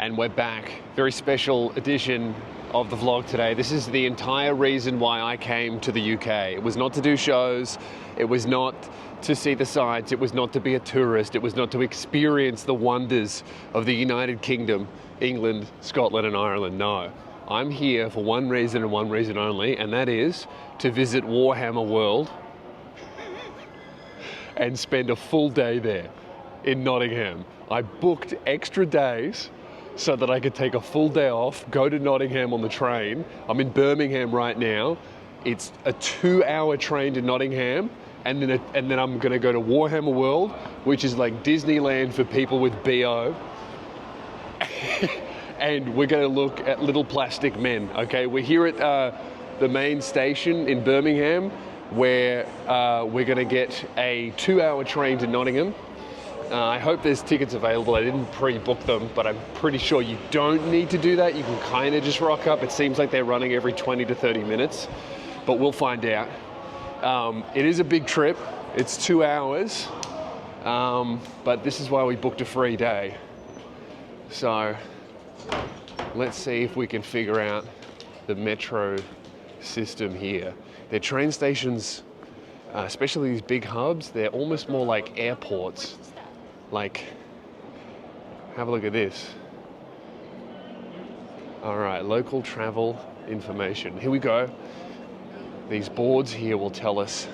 and we're back. Very special edition of the vlog today. This is the entire reason why I came to the UK. It was not to do shows, it was not to see the sights, it was not to be a tourist, it was not to experience the wonders of the United Kingdom, England, Scotland and Ireland. No, I'm here for one reason and one reason only, and that is to visit Warhammer World and spend a full day there in Nottingham. I booked extra days so that I could take a full day off, go to Nottingham on the train. I'm in Birmingham right now. It's a 2-hour train to Nottingham, and then I'm gonna go to Warhammer World, which is like Disneyland for people with BO. And we're gonna look at little plastic men, okay? We're here at the main station in Birmingham, where we're gonna get a 2-hour train to Nottingham. I hope there's tickets available. I didn't pre-book them, but I'm pretty sure you don't need to do that. You can kind of just rock up. It seems like they're running every 20 to 30 minutes, but we'll find out. It is a big trip. It's 2 hours, but this is why we booked a free day. So let's see if we can figure out the metro system here. Their train stations, especially these big hubs, they're almost more like airports. Like, have a look at this. All right, local travel information. Here we go. These boards here will tell us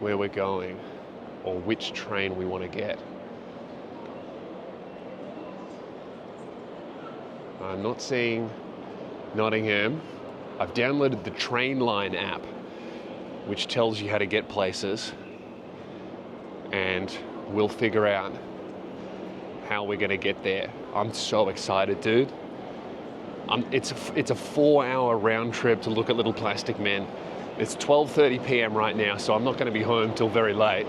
where we're going or which train we want to get. I'm not seeing Nottingham. I've downloaded the Trainline app, which tells you how to get places, and we'll figure out how we're gonna get there. I'm so excited, dude. It's a 4-hour round trip to look at little plastic men. It's 12:30 p.m. right now, so I'm not gonna be home till very late.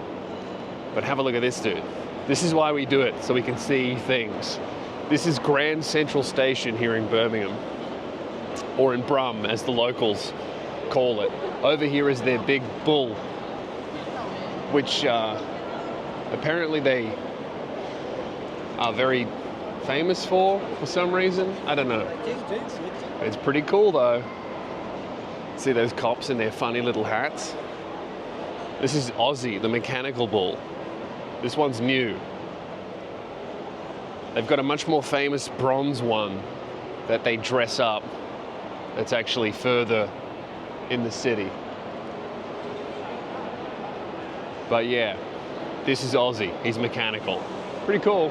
But have a look at this, dude. This is why we do it, so we can see things. This is Grand Central Station here in Birmingham, or in Brum, as the locals call it. Over here is their big bull, which apparently they are very famous for some reason. I don't know. It's pretty cool though. See those cops in their funny little hats? This is Aussie, the mechanical bull. This one's new. They've got a much more famous bronze one that they dress up that's actually further in the city. But yeah, this is Aussie. He's mechanical. Pretty cool.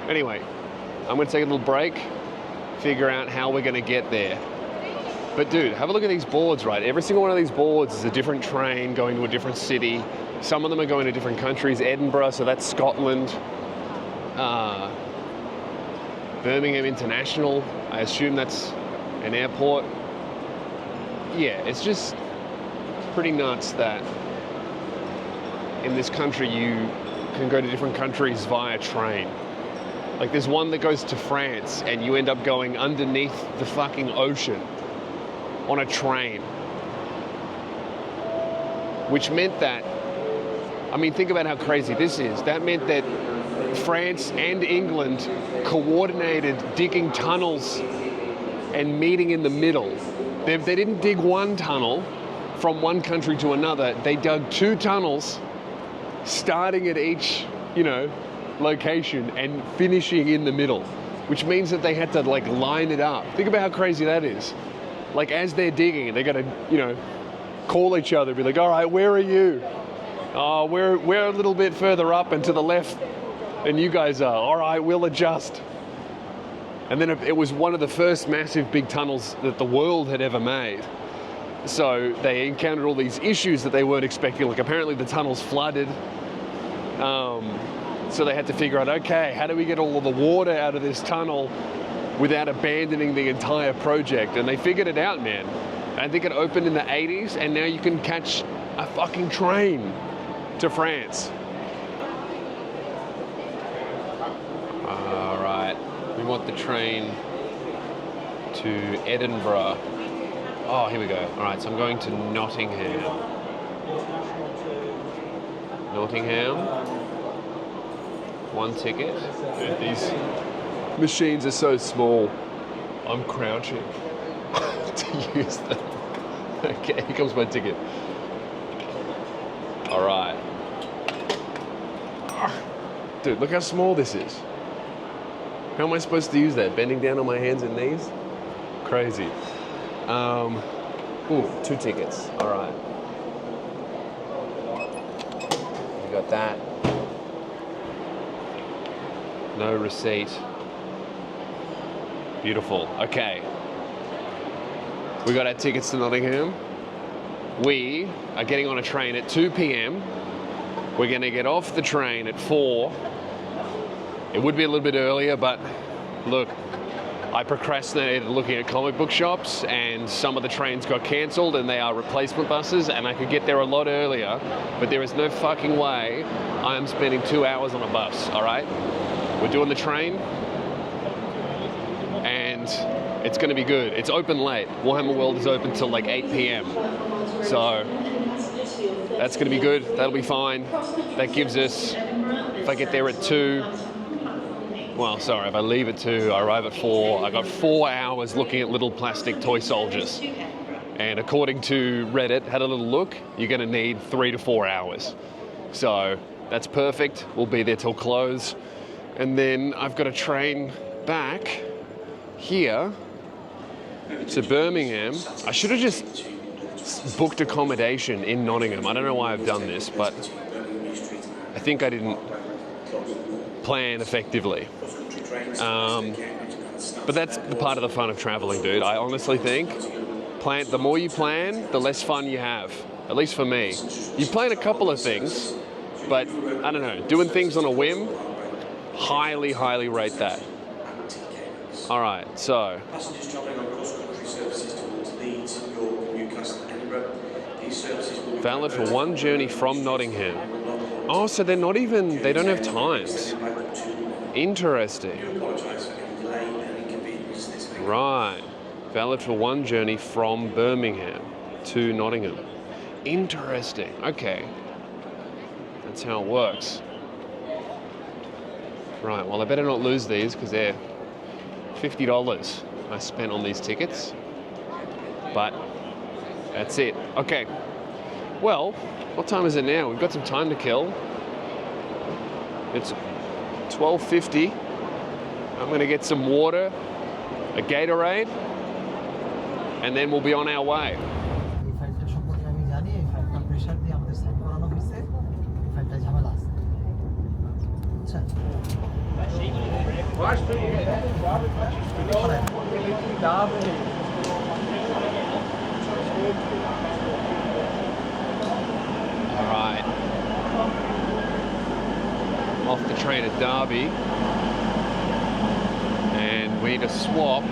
Anyway, I'm gonna take a little break, figure out how we're gonna get there. But dude, have a look at these boards, right? Every single one of these boards is a different train going to a different city. Some of them are going to different countries. Edinburgh, so that's Scotland. Birmingham International, I assume that's an airport. Yeah, it's just pretty nuts that in this country you can go to different countries via train. Like there's one that goes to France and you end up going underneath the fucking ocean on a train. Which meant that, I mean, think about how crazy this is. That meant that France and England coordinated digging tunnels and meeting in the middle. They didn't dig one tunnel from one country to another. They dug 2 tunnels, starting at each, location and finishing in the middle, which means that they had to like line it up. Think about how crazy that is. Like as they're digging, they gotta, call each other, be like, all right, where are you? Oh, we're a little bit further up and to the left than you guys are. All right, we'll adjust. And then it was one of the first massive big tunnels that the world had ever made. So they encountered all these issues that they weren't expecting. Like apparently the tunnel's flooded. So they had to figure out, okay, how do we get all of the water out of this tunnel without abandoning the entire project? And they figured it out, man. I think it opened in the 80s and now you can catch a fucking train to France. All right, we want the train to Edinburgh. Oh, here we go. All right, so I'm going to Nottingham. Nottingham. One ticket. Dude, machines are so small. I'm crouching to use them. Okay, here comes my ticket. All right. Dude, look how small this is. How am I supposed to use that? Bending down on my hands and knees? Crazy. Ooh, 2 tickets. All right. You got that. No receipt. Beautiful. Okay. We got our tickets to Nottingham. We are getting on a train at 2 p.m. We're going to get off the train at 4. It would be a little bit earlier, but look, I procrastinated looking at comic book shops, and some of the trains got cancelled and they are replacement buses, and I could get there a lot earlier, but there is no fucking way I am spending 2 hours on a bus, all right? We're doing the train, and it's going to be good. It's open late. Warhammer World is open till like 8 p.m. So that's going to be good. That'll be fine. That gives us, if I get there at 2, well, sorry, if I leave at 2, I arrive at 4, I got 4 hours looking at little plastic toy soldiers. And according to Reddit, had a little look, you're going to need 3 to 4 hours. So that's perfect. We'll be there till close. And then I've got a train back here to Birmingham. I should have just booked accommodation in Nottingham. I don't know why I've done this, but I think I didn't plan effectively. But that's the part of the fun of traveling, dude. I honestly think the more you plan, the less fun you have. At least for me. You plan a couple of things, but I don't know, doing things on a whim, highly, highly rate that. All right, so valid for 1 journey from Nottingham. Oh, so they don't have times. Interesting. Right. Valid for 1 journey from Birmingham to Nottingham. Interesting. Okay. That's how it works. Right, well, I better not lose these because they're $50 I spent on these tickets. But that's it. Okay. Well, what time is it now? We've got some time to kill. It's 12:50. I'm going to get some water, a Gatorade, and then we'll be on our way. All right. Off the train at Derby, and we need to swap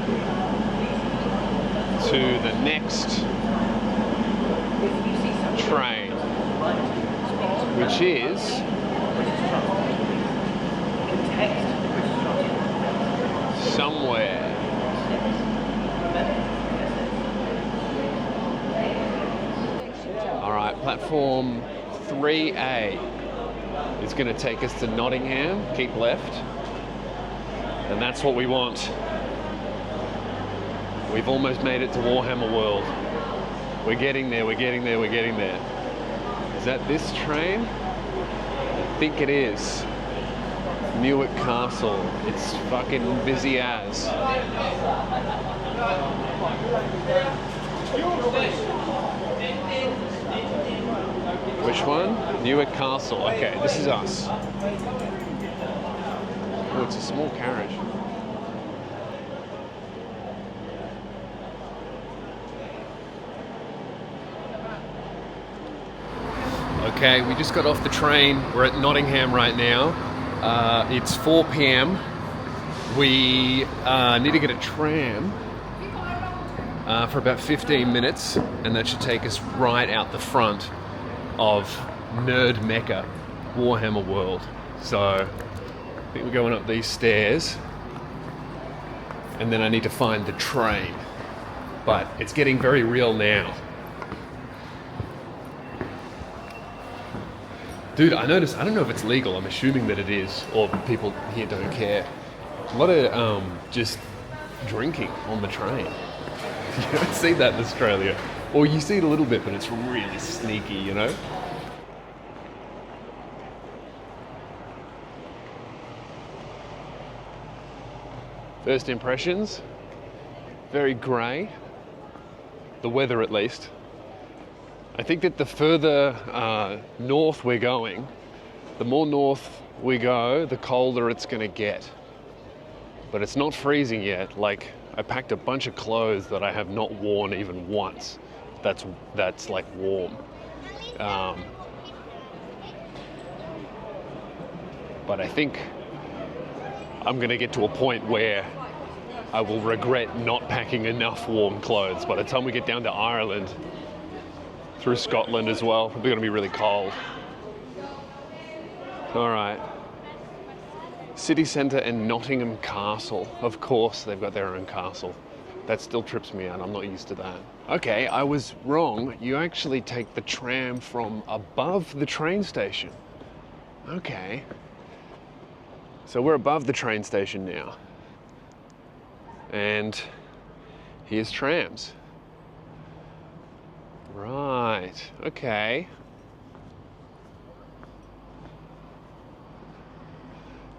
to the next train, which is somewhere. All right, platform 3A is going to take us to Nottingham. Keep left, and that's what we want. We've almost made it to Warhammer World. We're getting there, we're getting there, we're getting there. Is that this train? I think it is. Newark Castle. It's fucking busy as. Which one? Newark Castle. Okay, this is us. Oh, it's a small carriage. Okay, we just got off the train. We're at Nottingham right now. It's 4 p.m. We need to get a tram for about 15 minutes, and that should take us right out the front of Nerd Mecca, Warhammer World. So I think we're going up these stairs, and then I need to find the train. But it's getting very real now. Dude, I noticed, I don't know if it's legal, I'm assuming that it is, or people here don't care. A lot of just drinking on the train. You don't see that in Australia. Or you see it a little bit, but it's really sneaky, you know? First impressions, very grey. The weather at least. I think that the further north we're going, the more north we go, the colder it's going to get. But it's not freezing yet. Like, I packed a bunch of clothes that I have not worn even once. That's like warm. But I think I'm going to get to a point where I will regret not packing enough warm clothes. By the time we get down to Ireland, through Scotland as well, we're going to be really cold. All right. City centre and Nottingham Castle. Of course, they've got their own castle. That still trips me out. I'm not used to that. Okay, I was wrong. You actually take the tram from above the train station. Okay. So we're above the train station now. And here's trams. Right, okay.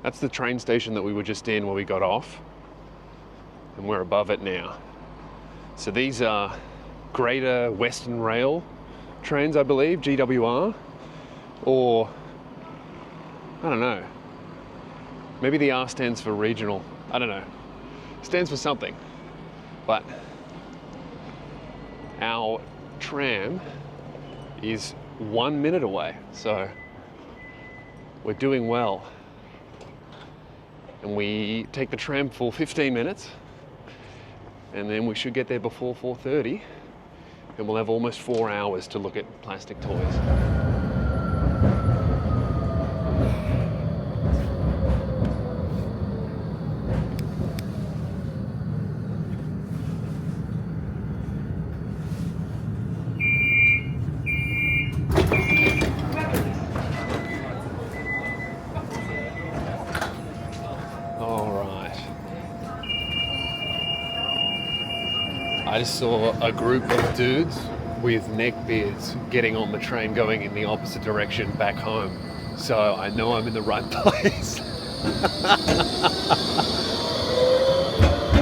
That's the train station that we were just in where we got off. And we're above it now. So these are Greater Western Rail trains, I believe, GWR. Or, I don't know. Maybe the R stands for regional. I don't know. Stands for something. But our tram is 1 minute away. So we're doing well. And we take the tram for 15 minutes. And then we should get there before 4:30. And we'll have almost 4 hours to look at plastic toys. I just saw a group of dudes with neck beards getting on the train going in the opposite direction back home. So I know I'm in the right place.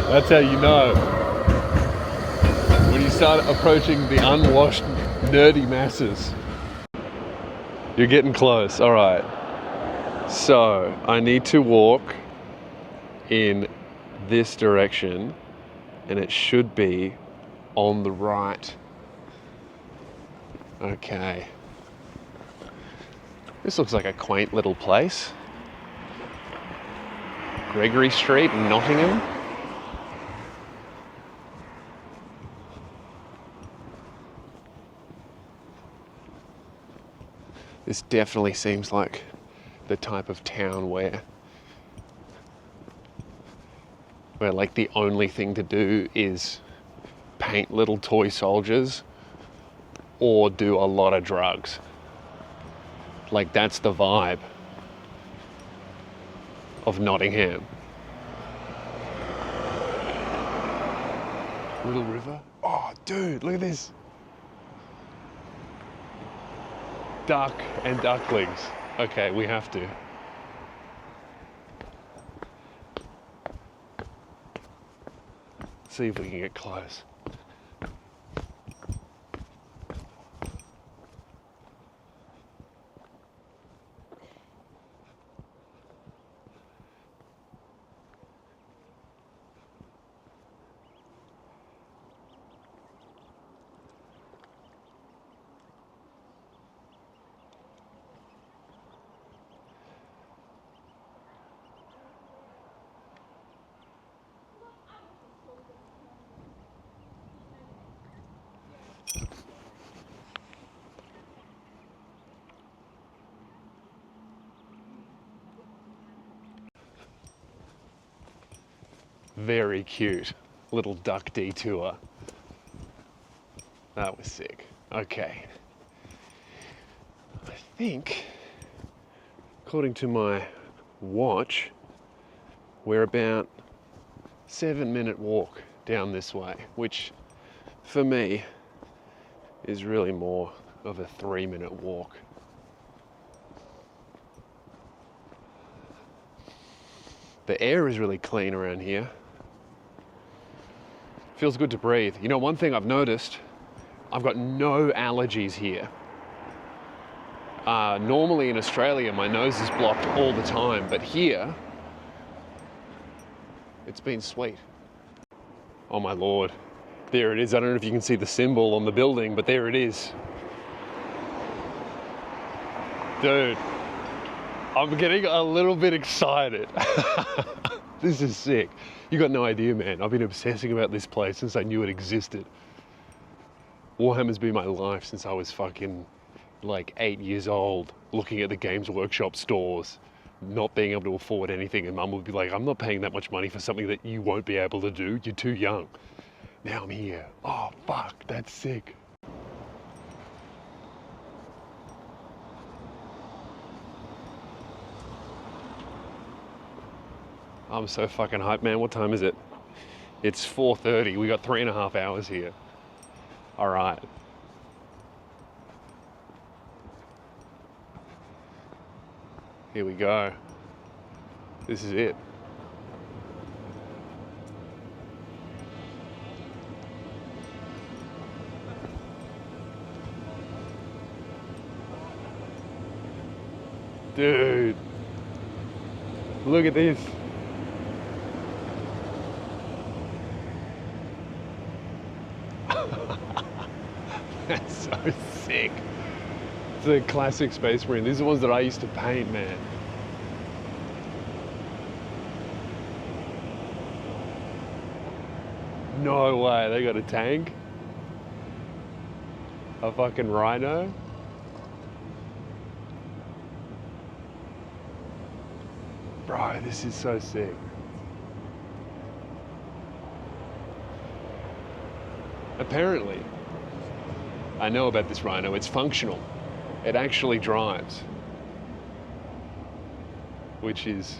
That's how you know. When you start approaching the unwashed, nerdy masses. You're getting close, all right. So I need to walk in this direction and it should be on the right. Okay. This looks like a quaint little place. Gregory Street, Nottingham. This definitely seems like the type of town where like the only thing to do is paint little toy soldiers or do a lot of drugs. Like, that's the vibe of Nottingham. Little river. Oh, dude, look at this. Duck and ducklings. Okay, we have to. See if we can get close. Very cute little duck detour. That was sick. Okay. I think, according to my watch, we're about 7-minute walk down this way, which for me is really more of a 3-minute walk. The air is really clean around here. Feels good to breathe. You know, one thing I've noticed, I've got no allergies here. Normally in Australia, my nose is blocked all the time, but here, it's been sweet. Oh my Lord. There it is. I don't know if you can see the symbol on the building, but there it is. Dude, I'm getting a little bit excited. This is sick. You got no idea, man. I've been obsessing about this place since I knew it existed. Warhammer's been my life since I was fucking like 8 years old, looking at the Games Workshop stores, not being able to afford anything, and Mum would be like, I'm not paying that much money for something that you won't be able to do. You're too young. Now I'm here. Oh, fuck, that's sick. I'm so fucking hyped, man. What time is it? It's 4:30. We got 3.5 hours here. All right. Here we go. This is it. Dude, look at this. That's so sick. It's a classic Space Marine. These are the ones that I used to paint, man. No way, they got a tank? A fucking rhino? Bro, this is so sick. Apparently, I know about this rhino, it's functional. It actually drives, which is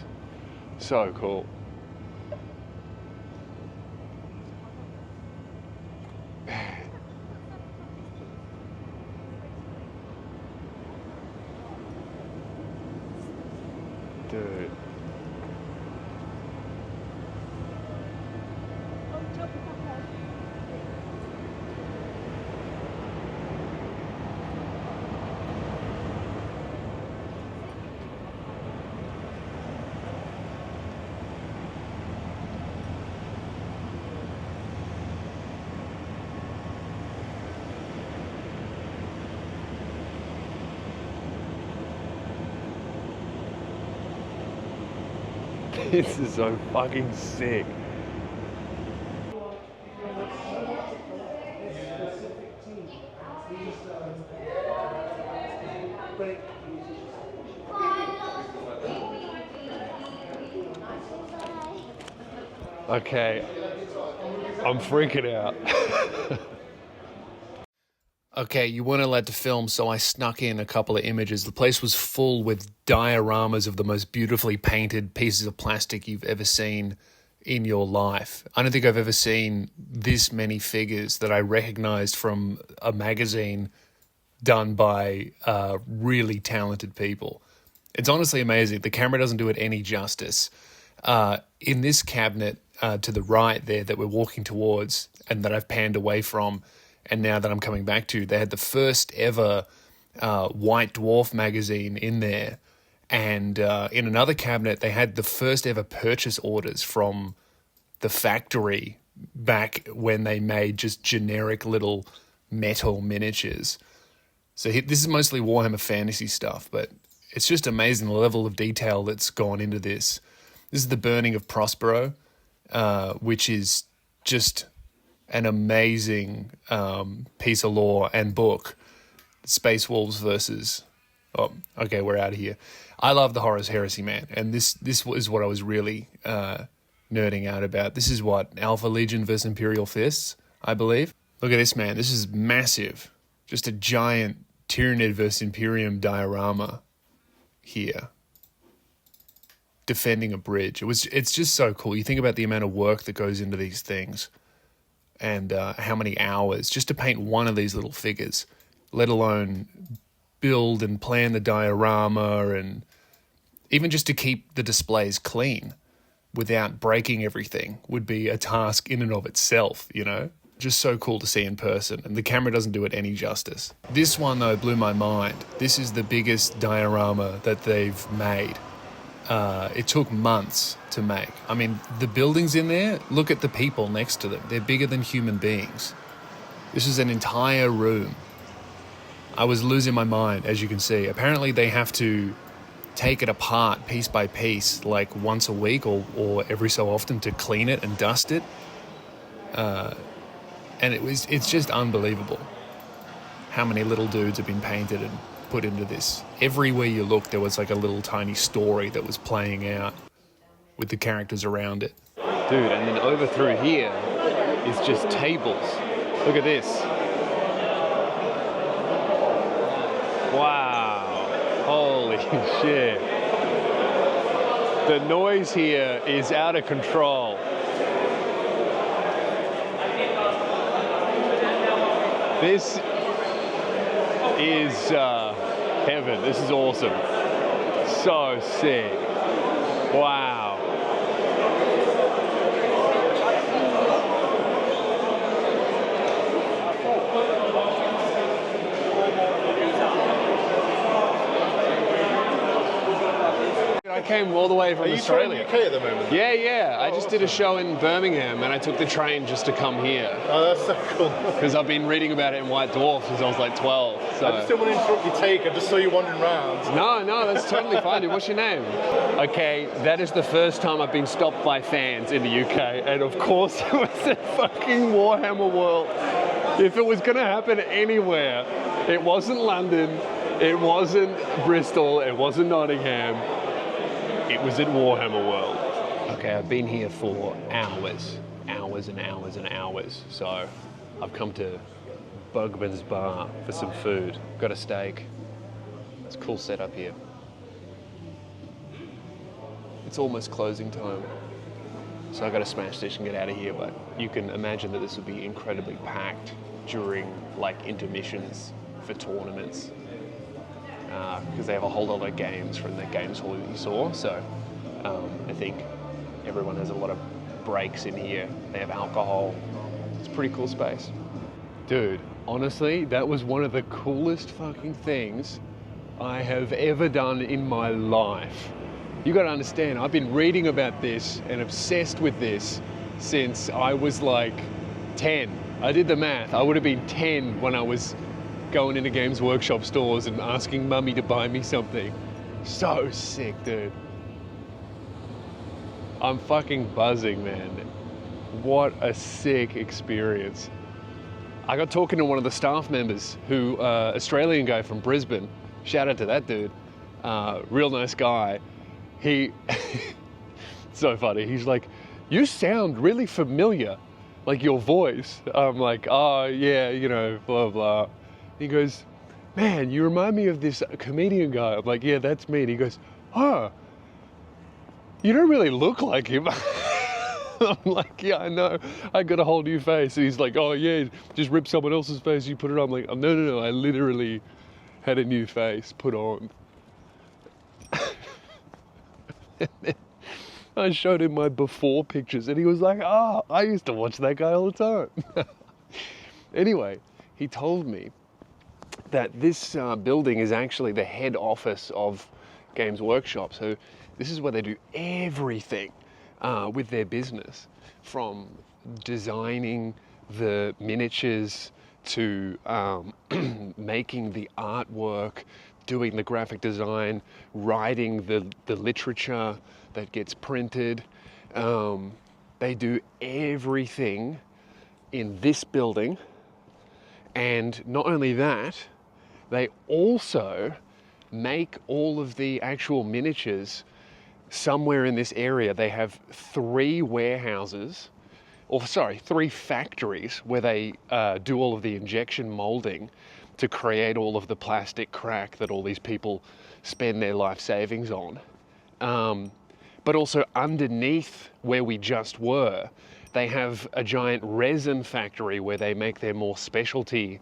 so cool. Dude. This is so fucking sick. Okay, I'm freaking out. Okay, you weren't allowed to film, so I snuck in a couple of images. The place was full with dioramas of the most beautifully painted pieces of plastic you've ever seen in your life. I don't think I've ever seen this many figures that I recognized from a magazine done by really talented people. It's honestly amazing. The camera doesn't do it any justice. In this cabinet to the right there that we're walking towards and that I've panned away from, and now that I'm coming back to, they had the first ever White Dwarf magazine in there. And in another cabinet, they had the first ever purchase orders from the factory back when they made just generic little metal miniatures. So this is mostly Warhammer Fantasy stuff, but it's just amazing the level of detail that's gone into this. This is the burning of Prospero, which is just an amazing piece of lore and book. Space Wolves versus... Oh, okay, we're out of here. I love the Horus Heresy, man, and this is what I was really nerding out about. This is what? Alpha Legion versus Imperial Fists, I believe. Look at this, man. This is massive. Just a giant Tyranid versus Imperium diorama here. defending a bridge. It's just so cool. You think about the amount of work that goes into these things and how many hours just to paint one of these little figures, let alone build and plan the diorama, and even just to keep the displays clean without breaking everything would be a task in and of itself, you know? Just so cool to see in person, and the camera doesn't do it any justice. This one, though, blew my mind. This is the biggest diorama that they've made. It took months to make. I mean, the buildings in there, look at the people next to them. They're bigger than human beings. This is an entire room. I was losing my mind, as you can see. Apparently they have to take it apart piece by piece, like once a week or every so often, to clean it and dust it. And it's just unbelievable how many little dudes have been painted and put into this. Everywhere you look, there was like a little tiny story that was playing out with the characters around it. Dude, and then over through here is just tables. Look at this. Wow. Holy shit. The noise here is out of control. This is heaven. This is awesome. So sick. Wow. I came all the way from Australia. Are you in the UK at the moment? Yeah. I just did a show in Birmingham and I took the train just to come here. Oh, that's so cool. Because I've been reading about it in White Dwarf since I was like 12. So. I just didn't want to interrupt your take. I just saw you wandering around. No, that's totally fine, dude. What's your name? Okay, that is the first time I've been stopped by fans in the UK. And of course it was at fucking Warhammer World. If it was going to happen anywhere, it wasn't London, it wasn't Bristol, it wasn't Nottingham. It was at Warhammer World. Okay, I've been here for hours and hours and hours. So I've come to Bugman's Bar for some food. Got a steak. It's a cool setup here. It's almost closing time. So I got to smash this and get out of here, but you can imagine that this will be incredibly packed during like intermissions for tournaments. Because they have a whole lot of games from the games hall that you saw. So I think everyone has a lot of breaks in here. They have alcohol. It's a pretty cool space. Dude, honestly, that was one of the coolest fucking things I have ever done in my life. You gotta understand, I've been reading about this and obsessed with this since I was like 10. I did the math. I would have been 10 when I was going into Games Workshop stores and asking mummy to buy me something. So sick, dude. I'm fucking buzzing, man. What a sick experience. I got talking to one of the staff members who, Australian guy from Brisbane. Shout out to that dude. Real nice guy. He, so funny. He's like, you sound really familiar, like your voice. I'm like, oh yeah, you know, blah, blah. He goes, man, you remind me of this comedian guy. I'm like, yeah, that's me. And he goes, oh, you don't really look like him. I'm like, yeah, I know. I got a whole new face. And he's like, oh yeah, just rip someone else's face, you put it on. I'm like, oh, no. I literally had a new face put on. I showed him my before pictures and he was like, oh, I used to watch that guy all the time. Anyway, he told me that this building is actually the head office of Games Workshop. So this is where they do everything with their business, from designing the miniatures to making the artwork, doing the graphic design, writing the literature that gets printed. They do everything in this building. And not only that, they also make all of the actual miniatures somewhere in this area. They have 3 warehouses, or sorry, 3 factories where they do all of the injection molding to create all of the plastic crack that all these people spend their life savings on. But also underneath where we just were, they have a giant resin factory where they make their more specialty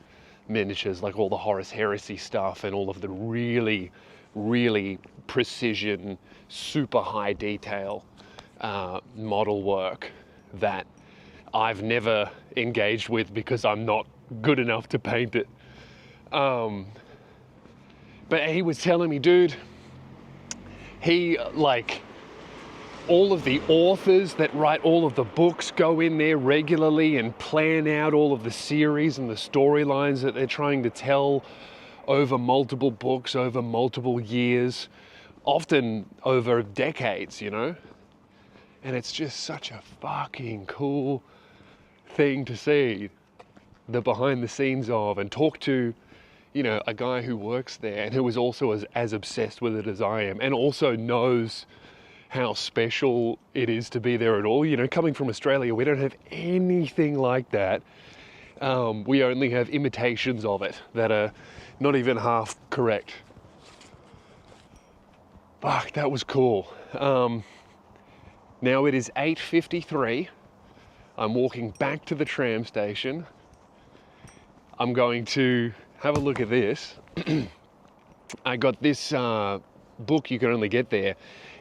miniatures, like all the Horus Heresy stuff and all of the really, really precision, super high detail model work that I've never engaged with because I'm not good enough to paint it. But he was telling me, dude, he like all of the authors that write all of the books go in there regularly and plan out all of the series and the storylines that they're trying to tell over multiple books, over multiple years, often over decades, you know? And it's just such a fucking cool thing to see the behind the scenes of, and talk to, you know, a guy who works there and who is also as obsessed with it as I am, and also knows how special it is to be there at all. You know, coming from Australia, we don't have anything like that. We only have imitations of it that are not even half correct. Fuck, that was cool. Now it is 8:53. I'm walking back to the tram station. I'm going to have a look at this. I got this book you can only get there.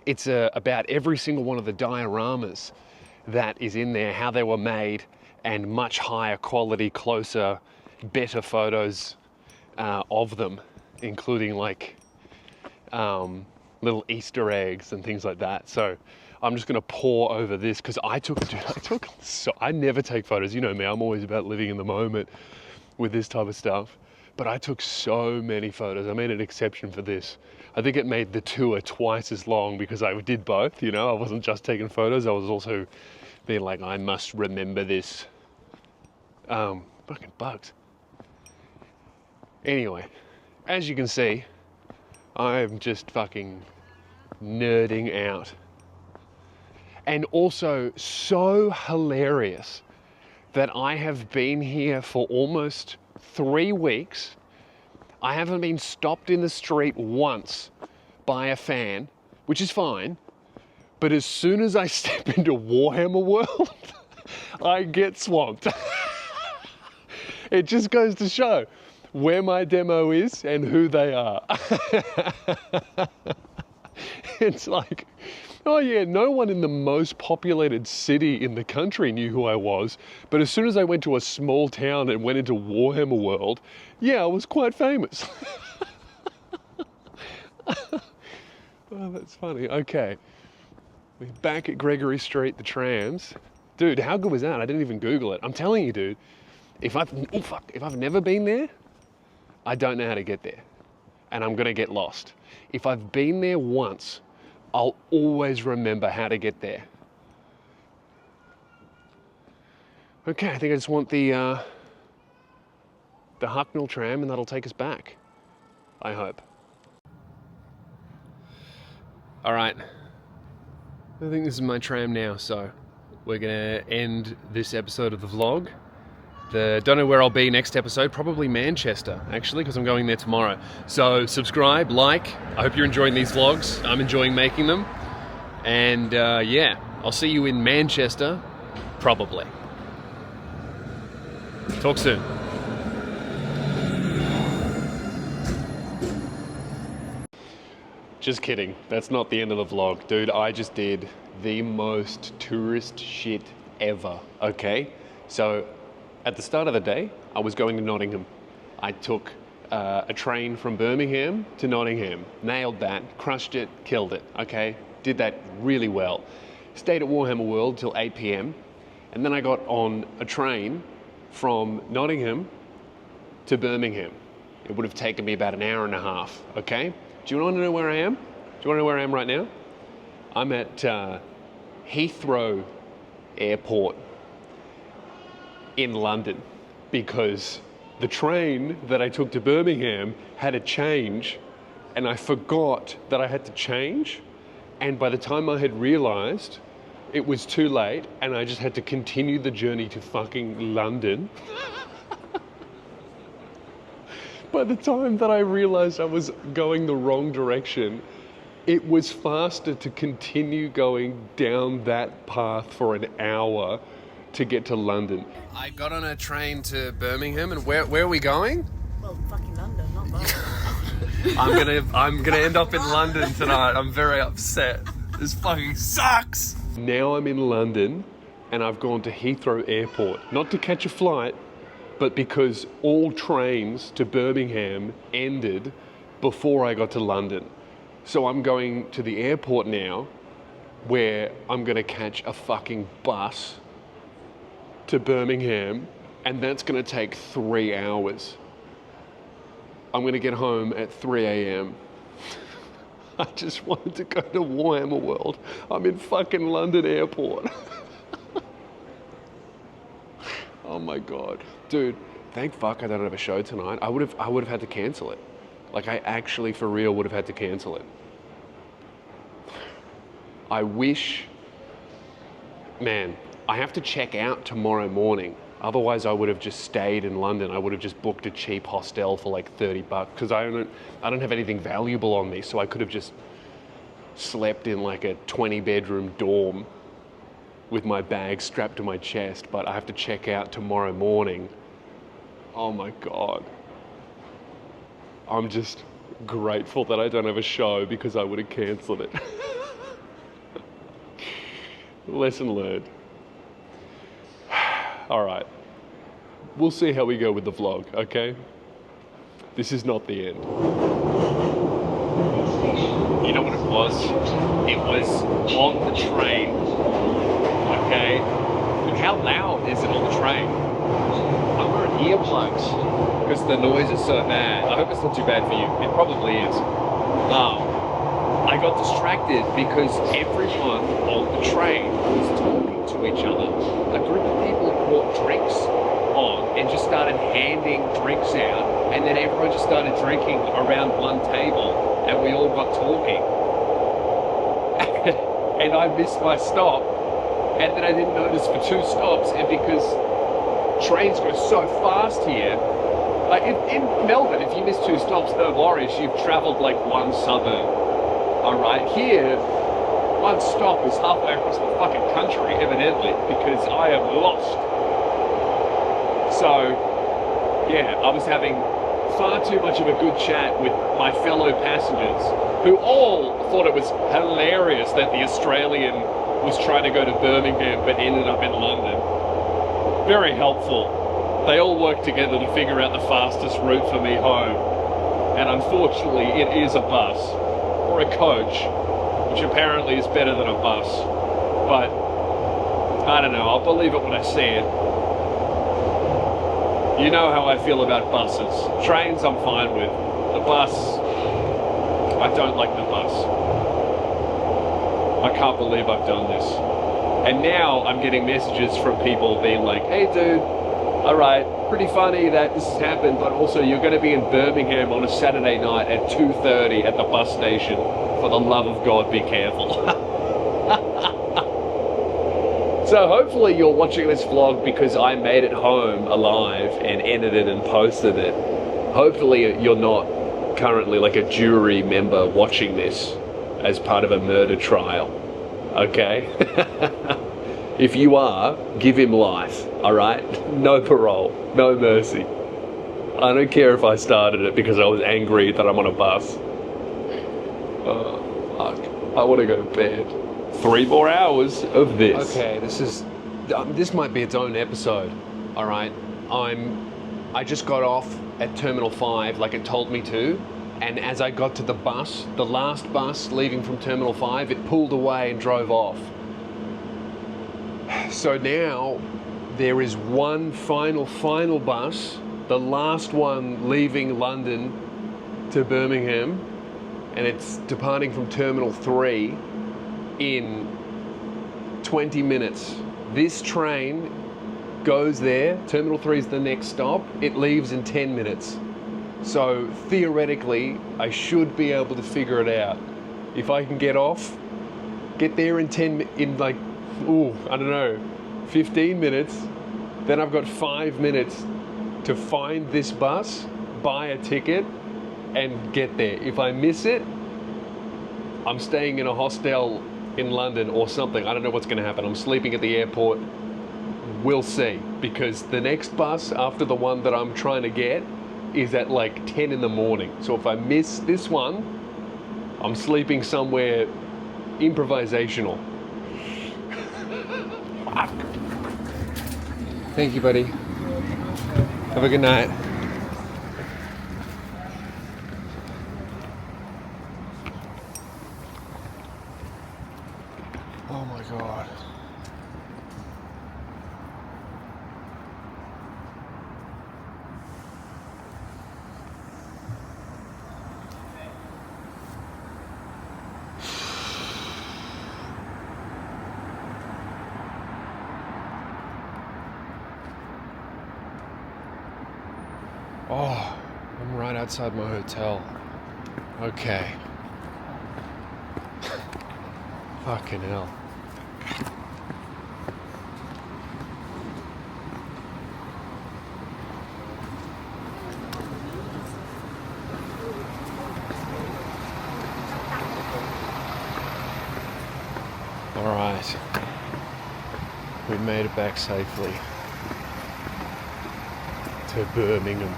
It's about every single one of the dioramas that is in there, how they were made, and much higher quality, closer, better photos of them, including like little Easter eggs and things like that. So I'm just gonna pore over this because I never take photos. You know me, I'm always about living in the moment with this type of stuff. But I took so many photos. I made an exception for this. I think it made the tour twice as long because I did both, you know? I wasn't just taking photos, I was also being like, I must remember this. Fucking bugs. Anyway, as you can see, I'm just fucking nerding out. And also so hilarious that I have been here for almost 3 weeks. I haven't been stopped in the street once by a fan, which is fine. But as soon as I step into Warhammer World, I get swamped. It just goes to show where my demo is and who they are. It's like, oh yeah, no one in the most populated city in the country knew who I was, but as soon as I went to a small town and went into Warhammer World, yeah, I was quite famous. Oh, that's funny. Okay, we're back at Gregory Street, the trams. Dude, how good was that? I didn't even Google it. I'm telling you, dude, if I've never been there, I don't know how to get there, and I'm gonna get lost. If I've been there once, I'll always remember how to get there. Okay, I think I just want the Hucknall tram, and that'll take us back, I hope. All right, I think this is my tram now, so we're gonna end this episode of the vlog. Don't know where I'll be next episode, probably Manchester, actually, because I'm going there tomorrow. So subscribe, like, I hope you're enjoying these vlogs. I'm enjoying making them. And yeah, I'll see you in Manchester, probably. Talk soon. Just kidding, that's not the end of the vlog. Dude, I just did the most tourist shit ever, okay? So, at the start of the day, I was going to Nottingham. I took a train from Birmingham to Nottingham. Nailed that, crushed it, killed it, okay? Did that really well. Stayed at Warhammer World till 8 p.m. And then I got on a train from Nottingham to Birmingham. It would have taken me about an hour and a half, okay? Do you want to know where I am? Do you want to know where I am right now? I'm at Heathrow Airport in London, because the train that I took to Birmingham had a change, and I forgot that I had to change, and by the time I had realized, it was too late, and I just had to continue the journey to fucking London. By the time that I realized I was going the wrong direction, It was faster to continue going down that path for an hour to get to London. I got on a train to Birmingham, and where are we going? Well, fucking London, not Birmingham. I'm gonna end up in London tonight. I'm very upset. This fucking sucks. Now I'm in London and I've gone to Heathrow Airport, not to catch a flight, but because all trains to Birmingham ended before I got to London. So I'm going to the airport now where I'm gonna catch a fucking bus to Birmingham, and that's gonna take 3 hours. I'm gonna get home at 3 a.m. I just wanted to go to Warhammer World. I'm in fucking London airport. Oh my God. Dude, thank fuck I don't have a show tonight. I would have had to cancel it. Like, I actually, for real, would have had to cancel it. I wish, man, I have to check out tomorrow morning. Otherwise, I would have just stayed in London. I would have just booked a cheap hostel for like $30 because I don't have anything valuable on me. So I could have just slept in like a 20-bedroom dorm with my bag strapped to my chest. But I have to check out tomorrow morning. Oh my God. I'm just grateful that I don't have a show because I would have cancelled it. Lesson learned. All right, we'll see how we go with the vlog, okay? This is not the end. You know what it was? It was on the train, okay? And how loud is it on the train? I'm wearing earplugs because the noise is so bad. I hope it's not too bad for you. It probably is. I got distracted because everyone on the train was talking to each other. A group of people brought drinks on and just started handing drinks out, and then everyone just started drinking around one table, and we all got talking. And I missed my stop, and then I didn't notice for 2 stops, and because trains go so fast here, like in Melbourne, if you miss 2 stops, no worries, you've travelled like 1 suburb. Alright, here, 1 stop is halfway across the fucking country, evidently, because I am lost. So, yeah, I was having far too much of a good chat with my fellow passengers, who all thought it was hilarious that the Australian was trying to go to Birmingham but ended up in London. Very helpful. They all worked together to figure out the fastest route for me home. And unfortunately, it is a bus. Or a coach, which apparently is better than a bus. But, I don't know, I'll believe it when I see it. You know how I feel about buses. Trains I'm fine with. The bus, I don't like the bus. I can't believe I've done this. And now I'm getting messages from people being like, hey dude, alright, pretty funny that this has happened, but also you're going to be in Birmingham on a Saturday night at 2:30 at the bus station. For the love of God, be careful. So hopefully you're watching this vlog because I made it home alive and edited and posted it. Hopefully you're not currently like a jury member watching this as part of a murder trial. Okay? If you are, give him life, alright? No parole, no mercy. I don't care if I started it because I was angry that I'm on a bus. Fuck. I want to go to bed. 3 more hours of this. Okay, this might be its own episode, alright? I just got off at Terminal 5 like it told me to, and as I got to the bus, the last bus leaving from Terminal 5, it pulled away and drove off. So now there is one final bus, the last one leaving London to Birmingham, and it's departing from Terminal 3 in 20 minutes. This train goes there, Terminal 3 is the next stop, it leaves in 10 minutes. So theoretically, I should be able to figure it out. If I can get off, get there in 15 minutes, then I've got 5 minutes to find this bus, buy a ticket, and get there. If I miss it, I'm staying in a hostel in London or something. I don't know what's going to happen. I'm sleeping at the airport. We'll see. Because the next bus after the one that I'm trying to get is at like 10 in the morning. So if I miss this one, I'm sleeping somewhere improvisational. Thank you, buddy. Have a good night. Oh my God. Oh, I'm right outside my hotel. Okay. Fucking hell. All right. We made it back safely to Birmingham.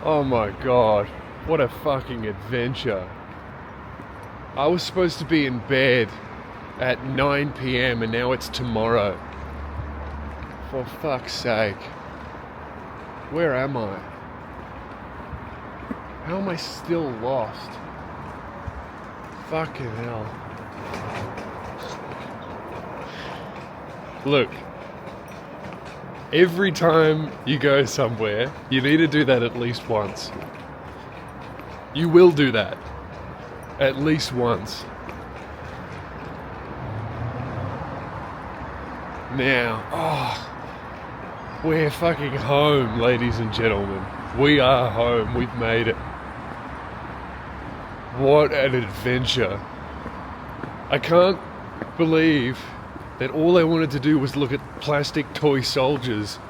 Oh my God, what a fucking adventure. I was supposed to be in bed at 9 p.m. and now it's tomorrow. For fuck's sake. Where am I? How am I still lost? Fucking hell. Look. Every time you go somewhere, you need to do that at least once. You will do that. At least once. Now, we're fucking home, ladies and gentlemen. We are home. We've made it. What an adventure. I can't believe that all I wanted to do was look at plastic toy soldiers.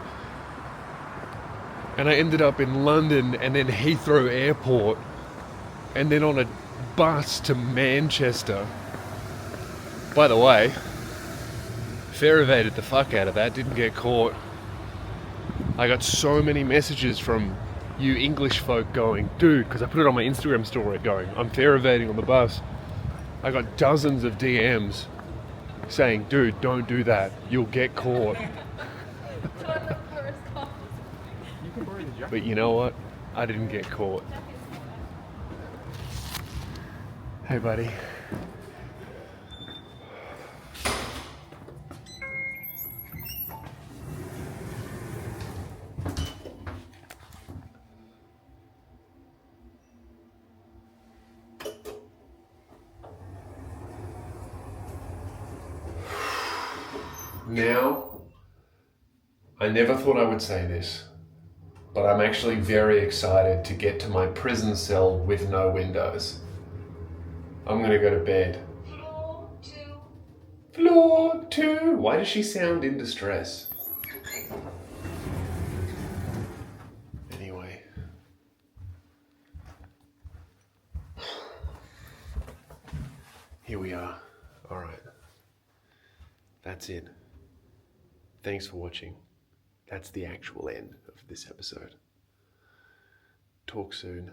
And I ended up in London and then Heathrow Airport and then on a bus to Manchester. By the way, fare evaded the fuck out of that, didn't get caught. I got so many messages from you English folk going, dude, because I put it on my Instagram story going, I'm fare evading on the bus. I got dozens of DMs saying, dude, don't do that, you'll get caught. But you know what? I didn't get caught. Hey, buddy. Now, I never thought I would say this, but I'm actually very excited to get to my prison cell with no windows. I'm gonna go to bed. Floor 2. Floor 2. Why does she sound in distress? Anyway. Here we are. Alright. That's it. Thanks for watching. That's the actual end of this episode. Talk soon.